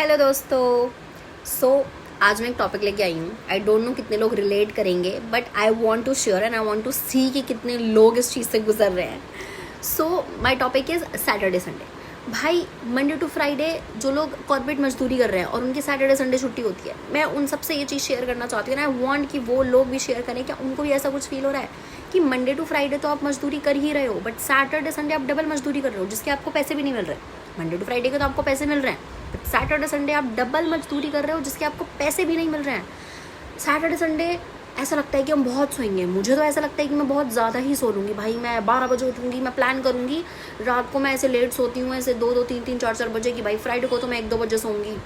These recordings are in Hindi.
हेलो दोस्तों। आज मैं एक टॉपिक लेके आई हूँ। आई डोंट नो कितने लोग रिलेट करेंगे, but I want to share and I want to see कि कितने लोग इस चीज़ से गुजर रहे हैं। So my topic is Saturday Sunday. भाई, मंडे टू फ्राइडे जो लोग कॉर्पोरेट मजदूरी कर रहे हैं और उनकी सैटरडे संडे छुट्टी होती है, मैं उन सबसे ये चीज़ शेयर करना चाहती हूँ ना। आई वॉन्ट कि वो लोग भी शेयर करें। क्या उनको भी ऐसा कुछ फील हो रहा है कि मंडे टू फ्राइडे तो आप मजदूरी कर ही रहे हो, बट सैटरडे संडे आप डबल मजदूरी कर रहे हो जिसके आपको पैसे भी नहीं मिल रहे। मंडे टू फ्राइडे के तो आपको पैसे मिल रहे हैं, बट सैटरडे संडे आप डबल मजदूरी कर रहे हो जिसके आपको पैसे भी नहीं मिल रहे हैं। सैटरडे संडे ऐसा लगता है कि हम बहुत सोएंगे। मुझे तो ऐसा लगता है कि मैं बहुत ज़्यादा ही सो लूँगी। भाई, मैं 12 बजे उठूँगी, मैं प्लान करूँगी। रात को मैं ऐसे लेट सोती हूँ, ऐसे 2-2, 3-3, 4-4 बजे की। भाई, फ्राइडे को तो मैं 1-2 बजे सोऊंगी,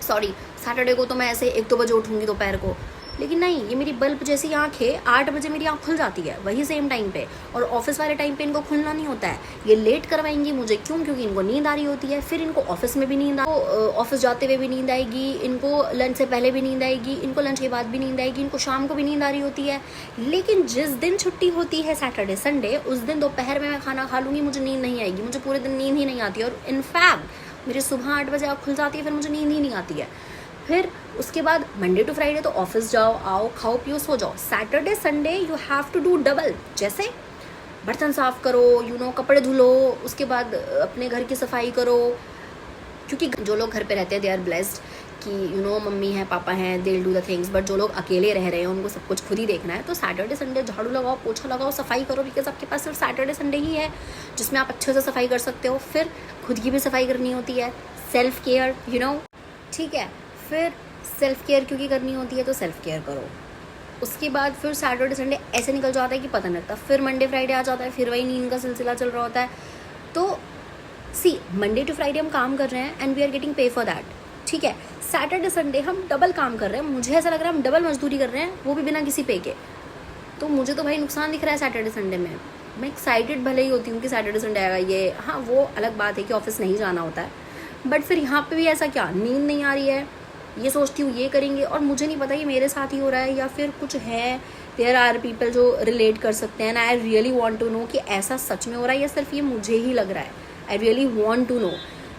सॉरी सैटरडे को तो मैं ऐसे 1-2 बजे उठूँगी दोपहर को। लेकिन नहीं, ये मेरी बल्ब जैसी आँखें 8 बजे मेरी आँख खुल जाती है वही सेम टाइम पे, और ऑफिस वाले टाइम पे इनको खुलना नहीं होता है। ये लेट करवाएंगी मुझे, क्यों? क्योंकि इनको नींद आ रही होती है। फिर इनको ऑफिस में भी नींद ऑफिस जाते हुए भी नींद आएगी, इनको लंच से पहले भी नींद आएगी, इनको लंच के बाद भी नींद आएगी, इनको शाम को भी नींद आ रही होती है। लेकिन जिस दिन छुट्टी होती है सैटरडे संडे, उस दिन दोपहर में मैं खाना खा लूँगी, मुझे नींद नहीं आएगी। मुझे पूरे दिन नींद ही नहीं आती, और इनफैक्ट मेरी सुबह 8 बजे आँख खुल जाती है, फिर मुझे नींद ही नहीं आती है। फिर उसके बाद मंडे टू फ्राइडे तो ऑफिस जाओ, आओ, खाओ पियो, सो जाओ। Saturday Sunday you have to do double. जैसे बर्तन साफ करो, कपड़े धुलो, उसके बाद अपने घर की सफाई करो। क्योंकि जो लोग घर पे रहते हैं दे आर ब्लेस्ड कि मम्मी है, पापा हैं, they will do the things. But जो लोग अकेले रह रहे हैं उनको सब कुछ खुद ही देखना है। तो सैटरडे संडे झाड़ू लगाओ, पोछा लगाओ, सफाई करो, बिकॉज आपके पास सिर्फ सैटरडे संडे ही है जिसमें आप अच्छे से सफाई कर सकते हो। फिर खुद की भी सफाई करनी होती है, सेल्फ केयर, ठीक है। फिर सेल्फ केयर क्योंकि करनी होती है तो सेल्फ केयर करो। उसके बाद फिर सैटरडे संडे ऐसे निकल जाता है कि पता नहीं लगता। फिर मंडे फ्राइडे आ जाता है, फिर वही नींद का सिलसिला चल रहा होता है। तो मंडे टू फ्राइडे हम काम कर रहे हैं एंड वी आर गेटिंग पे फॉर दैट, ठीक है। सैटरडे संडे हम डबल काम कर रहे हैं। मुझे ऐसा लग रहा है हम डबल मजदूरी कर रहे हैं, वो भी बिना किसी पे के। तो मुझे तो भाई नुकसान दिख रहा है सैटरडे संडे में। मैं एक्साइटेड भले ही होती हूँ कि सैटरडे संडे आएगा, ये हाँ वो अलग बात है कि ऑफिस नहीं जाना होता है, बट फिर यहाँ पे भी ऐसा क्या, नींद नहीं आ रही है, ये सोचती हूँ ये करेंगे, और मुझे नहीं पता ये मेरे साथ ही हो रहा है या फिर कुछ है। देयर आर पीपल जो रिलेट कर सकते हैं, and I really want to know कि ऐसा सच में हो रहा है या सिर्फ ये मुझे ही लग रहा है। I really want to know,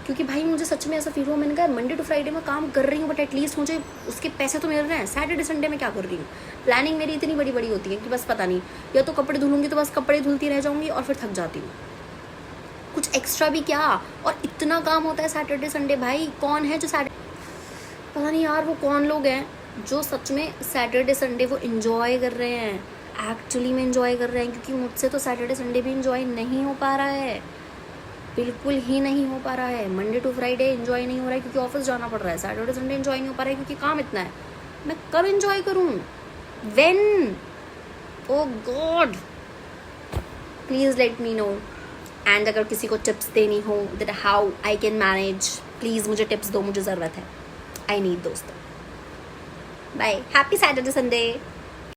क्योंकि भाई मुझे सच में ऐसा फील हुआ। मैंने कहा मंडे टू फ्राइडे में काम कर रही हूँ, बट एटलीस्ट मुझे उसके पैसे तो मिल रहे हैं। सैटरडे संडे में क्या कर रही हूँ? प्लानिंग मेरी इतनी बड़ी बड़ी होती है कि बस पता नहीं, या तो कपड़े धुलूंगी तो बस कपड़े धुलती रह जाऊँगी और फिर थक जाती हूँ। कुछ एक्स्ट्रा भी क्या, और इतना काम होता है सैटरडे संडे। भाई कौन है जो पता नहीं यार, वो कौन लोग हैं जो सच में सैटरडे संडे वो इन्जॉय कर रहे हैं, एक्चुअली में इन्जॉय कर रहे हैं। क्योंकि मुझसे तो सैटरडे संडे भी इन्जॉय नहीं हो पा रहा है, बिल्कुल ही नहीं हो पा रहा है। मंडे टू फ्राइडे इन्जॉय नहीं हो रहा है क्योंकि ऑफिस जाना पड़ रहा है। सैटरडे संडे इन्जॉय नहीं हो पा रहा है क्योंकि काम इतना है। मैं कब इन्जॉय करूँ? When? Oh God, please let me know. And अगर किसी को टिप्स देनी हो that how I can manage, please मुझे टिप्स दो, मुझे ज़रूरत है। आई नीड दोस्तों। Bye, happy Saturday Sunday.